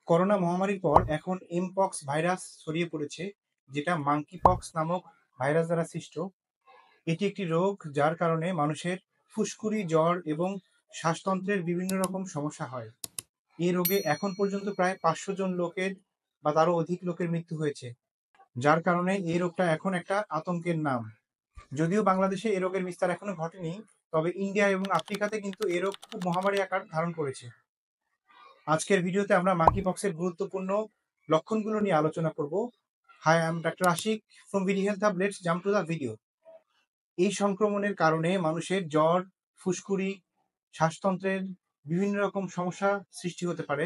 Corona মহামারীর পর এখন এমপক্স ভাইরাস ছড়িয়ে পড়েছে, যেটা মাঙ্কি পক্স নামক ভাইরাস দ্বারা সৃষ্ট। এটি একটি রোগ যার কারণে মানুষের ফুসকুড়ি, জ্বর এবং শ্বাসতন্ত্রের বিভিন্ন রকম সমস্যা হয়। এই রোগে এখন পর্যন্ত প্রায় 500 জন লোকের বা তারও অধিক লোকের মৃত্যু হয়েছে, যার কারণে এই রোগটা এখন একটা আতঙ্কের নাম। যদিও বাংলাদেশে এই রোগের বিস্তার এখনো ঘটেনি, তবে ইন্ডিয়া এবং আফ্রিকাতে কিন্তু এই রোগ খুব মহামারী আকার ধারণ করেছে। আজকের ভিডিওতে আমরা মাঙ্কি পক্সের গুরুত্বপূর্ণ লক্ষণগুলো নিয়ে আলোচনা করব। Hi, I am doctor Ashiq from BD health hub. Let's jump to the video. এই সংক্রমণের কারণে মানুষের জ্বর, ফুসকুড়ি, শ্বাসতন্ত্রের বিভিন্ন রকম সমস্যা সৃষ্টি হতে পারে।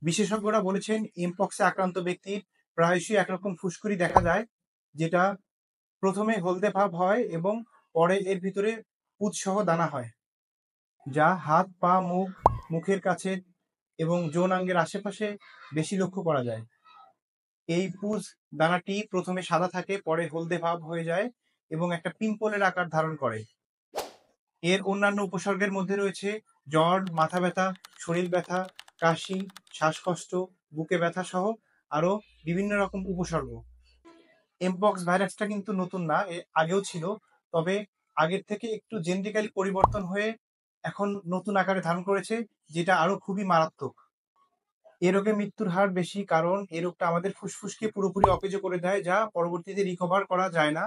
বিশেষজ্ঞরা বলেছেন এমপক্সে আক্রান্ত ব্যক্তির প্রায়শই একরকম ফুসকুড়ি দেখা যায়, যেটা প্রথমে হলদে ভাব হয় এবং পরে এর ভিতরে পুঁজসহ দানা হয়, যা হাত, পা, মুখের কাছে এবং যৌনাঙ্গের আশেপাশে বেশি লক্ষ্য করা যায়। এই পুঁজ দানাটি প্রথমে সাদা থাকে, পরে হলদে ভাব হয়ে যায় এবং একটা পিম্পলের আকার ধারণ করে। এর অন্যান্য উপসর্গের মধ্যে রয়েছে জ্বর, মাথা ব্যথা, শরীর ব্যথা, কাশি, শ্বাসকষ্ট, বুকে ব্যথা সহ আরো বিভিন্ন রকম উপসর্গ। এমপক্স ভাইরাসটা কিন্তু নতুন না, এর আগেও ছিল, তবে আগের থেকে একটু জেনেটিক্যালি পরিবর্তন হয়ে এখন নতুন আকারে ধারণ করেছে, যেটা আরো খুবই মারাত্মক। এ রোগে মৃত্যুর হার বেশি, কারণ এ রোগটা আমাদের ফুসফুসকে পুরোপুরি অকেজো করে দেয়, যা পরবর্তীতে রিকভার করা যায় না।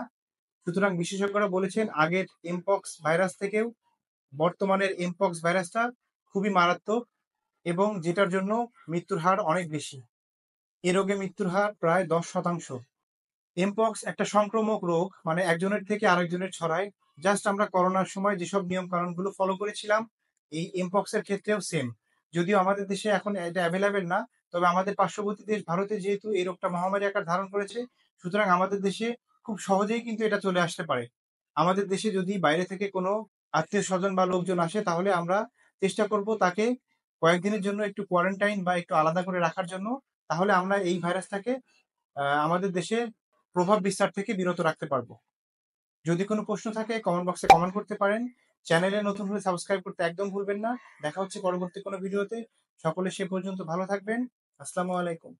সুতরাং বিশেষজ্ঞরা বলেছেন আগের এমপক্স ভাইরাস থেকেও বর্তমানের এমপক্স ভাইরাসটা খুবই মারাত্মক এবং যেটার জন্য মৃত্যুর হার অনেক বেশি। এ রোগে মৃত্যুর হার প্রায় 10%। এমপক্স একটা সংক্রামক রোগ, মানে একজনের থেকে আরেকজনের ছড়ায়। জাস্ট আমরা করোনার সময় যেসব নিয়ম কানুনগুলো ফলো করেছিলাম, এই এমপক্স এর ক্ষেত্রেও সেম। যদিও আমাদের দেশে এখন এটা অ্যাভেলেবেল না, তবে আমাদের পার্শ্ববর্তী দেশ ভারতে যেহেতু এই রোগটা মহামারী আকার ধারণ করেছে, সুতরাং আমাদের দেশে খুব সহজেই কিন্তু এটা চলে আসতে পারে। আমাদের দেশে যদি বাইরে থেকে কোনো আত্মীয় স্বজন বা লোকজন আসে, তাহলে আমরা চেষ্টা করব তাকে কয়েকদিনের জন্য একটু কোয়ারেন্টাইন বা একটু আলাদা করে রাখার জন্য। তাহলে আমরা এই ভাইরাসটাকে আমাদের দেশে প্রভাব বিস্তার থেকে বিরত রাখতে পারবো। যদি কোনো প্রশ্ন থাকে কমেন্ট বক্সে কমেন্ট করতে পারেন। চ্যানেলে নতুন হলে সাবস্ক্রাইব করতে একদম ভুলবেন না। দেখা হচ্ছে পরবর্তী কোনো ভিডিওতে। সকলে সে পর্যন্ত ভালো থাকবেন। আসসালামু আলাইকুম।